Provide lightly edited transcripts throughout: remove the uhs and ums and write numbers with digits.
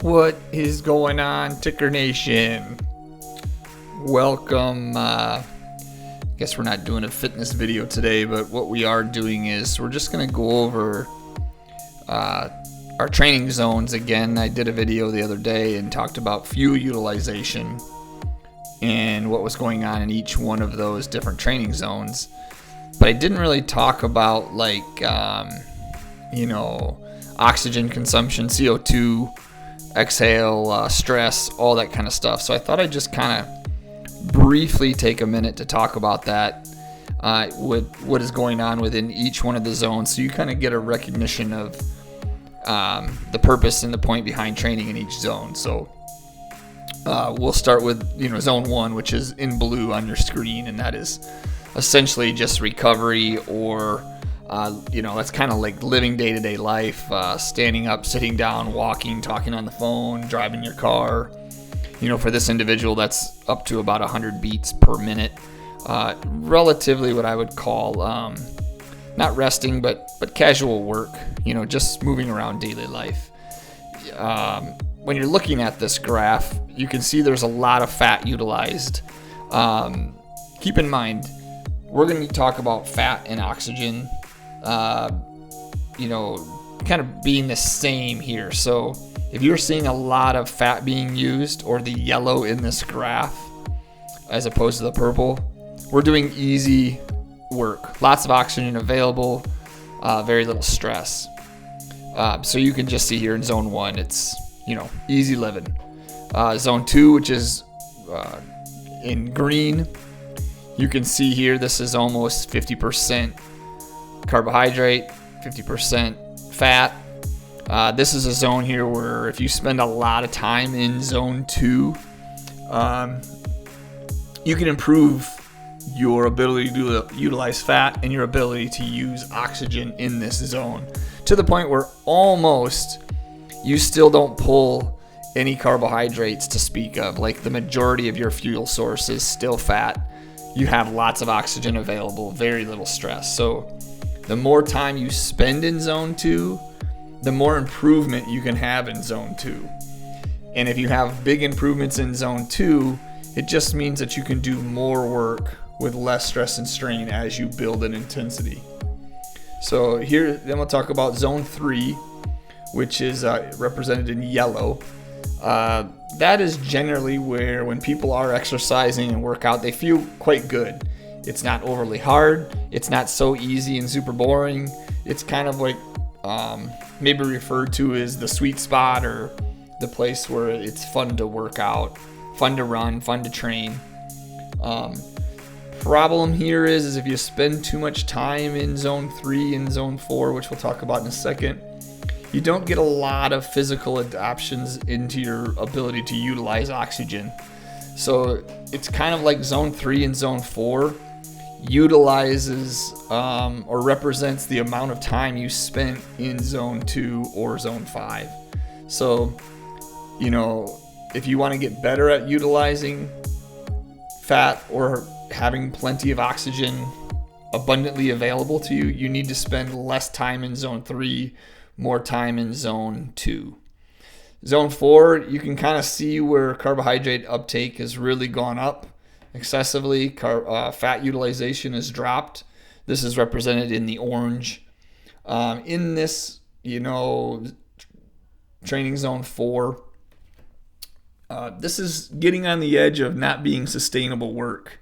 What is going on, Ticker Nation? Welcome. Guess we're not doing a fitness video today, but what we are doing is we're just going to go over our training zones again. I did a video the other day and talked about fuel utilization and what was going on in each one of those different training zones. But I didn't really talk about oxygen consumption, CO2, exhale, stress, all that kind of stuff. So I thought I'd just kind of briefly take a minute to talk about that, what is going on within each one of the zones, so you kind of get a recognition of the purpose and the point behind training in each zone. So we'll start with zone 1, which is in blue on your screen, and that is essentially just recovery, or that's kind of like living day-to-day life, standing up, sitting down, walking, talking on the phone, driving your car. For this individual, that's up to about 100 beats per minute. Relatively what I would call not resting, but casual work, just moving around daily life. When you're looking at this graph, you can see there's a lot of fat utilized. Keep in mind, we're going to talk about fat and oxygen, kind of being the same here. So if you're seeing a lot of fat being used, or the yellow in this graph as opposed to the purple, we're doing easy work. Lots of oxygen available, very little stress. So you can just see here in zone 1, it's, easy living. Zone 2, which is in green, you can see here this is almost 50% carbohydrate, 50% fat. This is a zone here where if you spend a lot of time in zone 2, you can improve your ability to utilize fat and your ability to use oxygen in this zone, to the point where almost you still don't pull any carbohydrates to speak of. Like, the majority of your fuel source is still fat. You have lots of oxygen available, very little stress. So the more time you spend in zone 2, the more improvement you can have in zone 2. And if you have big improvements in zone 2, it just means that you can do more work with less stress and strain as you build in intensity. So here, then we'll talk about zone 3, which is represented in yellow. That is generally where, when people are exercising and work out, they feel quite good. It's not overly hard. It's not so easy and super boring. It's kind of like maybe referred to as the sweet spot, or the place where it's fun to work out, fun to run, fun to train. Problem here is if you spend too much time in zone 3 and zone 4, which we'll talk about in a second, you don't get a lot of physical adaptations into your ability to utilize oxygen. So it's kind of like zone 3 and zone 4 utilizes or represents the amount of time you spent in zone 2 or zone 5. So, if you want to get better at utilizing fat or having plenty of oxygen abundantly available to you, you need to spend less time in zone 3, more time in zone 2. Zone 4, you can kind of see where carbohydrate uptake has really gone up excessively. Fat utilization has dropped. This is represented in the orange. In this, training zone 4, this is getting on the edge of not being sustainable work.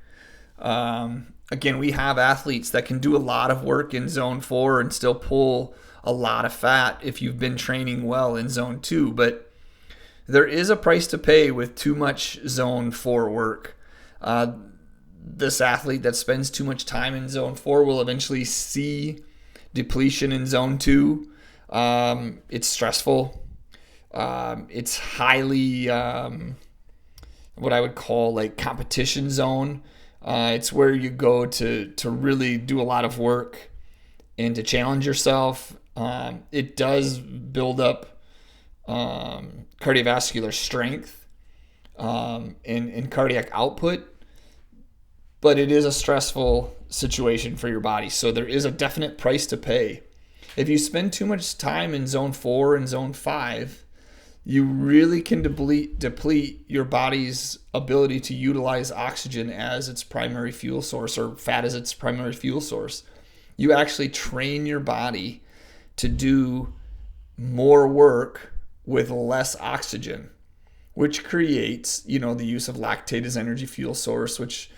Again, we have athletes that can do a lot of work in zone 4 and still pull a lot of fat if you've been training well in zone 2, but there is a price to pay with too much zone 4 work. This athlete that spends too much time in zone 4 will eventually see depletion in zone 2. It's stressful. It's highly what I would call like competition zone. It's where you go to really do a lot of work and to challenge yourself. It does build up cardiovascular strength and cardiac output, but it is a stressful situation for your body. So there is a definite price to pay. If you spend too much time in zone 4 and zone 5, you really can deplete your body's ability to utilize oxygen as its primary fuel source, or fat as its primary fuel source. You actually train your body to do more work with less oxygen, which creates, the use of lactate as energy fuel source, which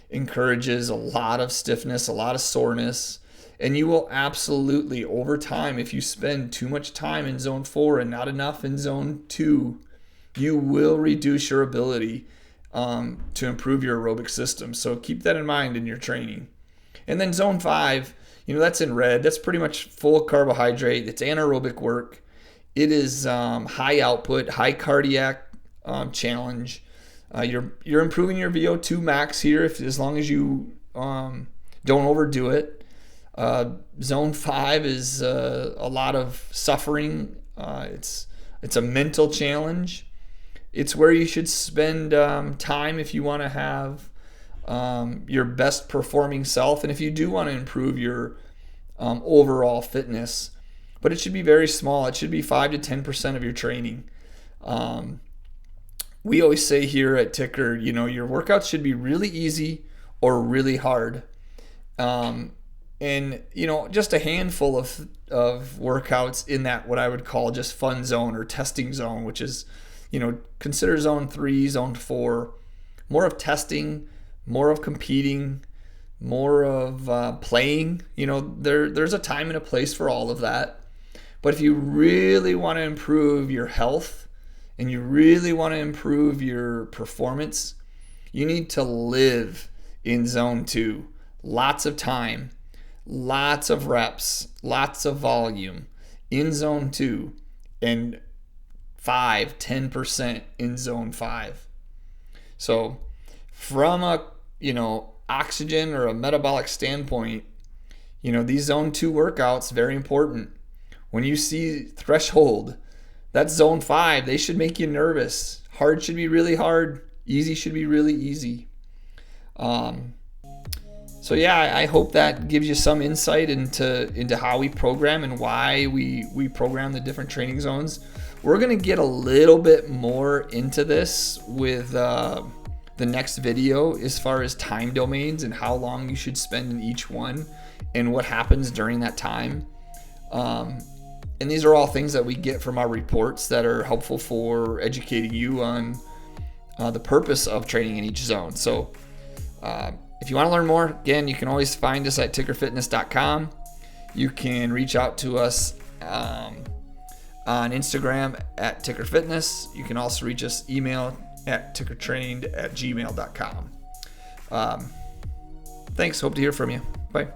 encourages a lot of stiffness, a lot of soreness. And you will absolutely, over time, if you spend too much time in zone 4 and not enough in zone 2, you will reduce your ability to improve your aerobic system. So keep that in mind in your training. And then zone 5, that's in red. That's pretty much full carbohydrate. It's anaerobic work. It is high output, high cardiac challenge. You're improving your VO2 max here, as long as you don't overdo it. Zone 5 is a lot of suffering. It's a mental challenge. It's where you should spend time if you want to have your best performing self, and if you do want to improve your overall fitness. But it should be very small. It should be 5 to 10% of your training. We always say here at Ticker, your workouts should be really easy or really hard. And just a handful of workouts in that what I would call just fun zone or testing zone, which is, consider zone 3, zone 4, more of testing, more of competing, more of playing. There's a time and a place for all of that. But if you really want to improve your health and you really want to improve your performance, you need to live in zone 2. Lots of time, lots of reps, lots of volume in zone 2, and 5-10% in zone 5. So from a oxygen or a metabolic standpoint, these zone 2 workouts, very important. When you see threshold, that's zone 5, they should make you nervous. Hard should be really hard, easy should be really easy. So yeah, I hope that gives you some insight into how we program and why we program the different training zones. We're going to get a little bit more into this with the next video, as far as time domains and how long you should spend in each one and what happens during that time. And these are all things that we get from our reports that are helpful for educating you on the purpose of training in each zone. So if you want to learn more, again, you can always find us at tickerfitness.com. You can reach out to us on Instagram at tickerfitness. You can also reach us email at tickertrained@gmail.com. Thanks. Hope to hear from you. Bye.